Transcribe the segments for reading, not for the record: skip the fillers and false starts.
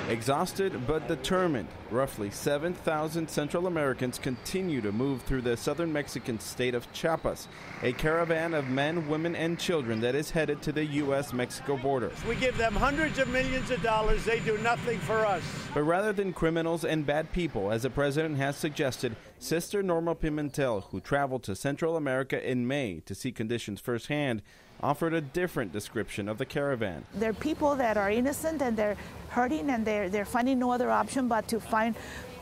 Exhausted but determined, roughly 7,000 Central Americans continue to move through the southern Mexican state of Chiapas, a caravan of men, women, and children that is headed to the U.S.-Mexico border. We give them hundreds of millions of dollars. They do nothing for us. But rather than criminals and bad people, as the president has suggested, Sister Norma Pimentel, who traveled to Central America in May to see conditions firsthand, offered a different description of the caravan. They're people that are innocent and they're hurting and they're finding no other option but to find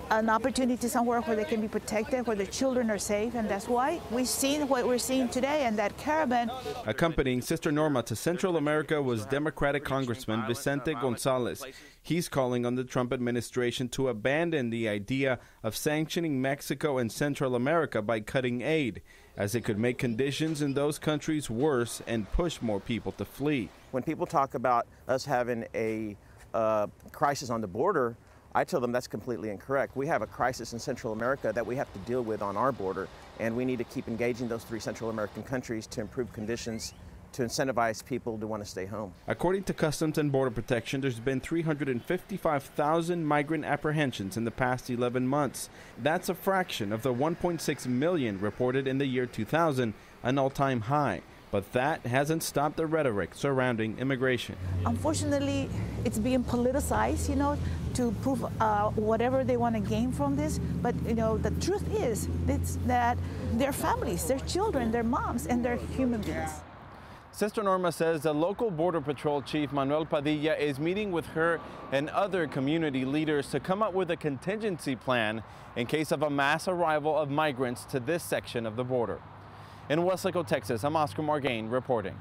an opportunity somewhere where they can be protected, where their children are safe, and that's why we've seen what we're seeing today in that caravan. Accompanying Sister Norma to Central America was Democratic Congressman Vicente Gonzalez. He's calling on the Trump administration to abandon the idea of sanctioning Mexico and Central America by cutting aid, as it could make conditions in those countries worse and push more people to flee. When people talk about us having a crisis on the border, I tell them that's completely incorrect. We have a crisis in Central America that we have to deal with on our border, and we need to keep engaging those three Central American countries to improve conditions, to incentivize people to want to stay home. According to Customs and Border Protection, there's been 355,000 migrant apprehensions in the past 11 months. That's a fraction of the 1.6 million reported in the year 2000, an all-time high. But that hasn't stopped the rhetoric surrounding immigration. Unfortunately, it's being politicized, to prove whatever they want to gain from this. But, the truth is that they're families, they're children, they're moms, and they're human beings. Sister Norma says the local Border Patrol Chief Manuel Padilla is meeting with her and other community leaders to come up with a contingency plan in case of a mass arrival of migrants to this section of the border. In Weslaco, Texas, I'm Oscar Margain reporting.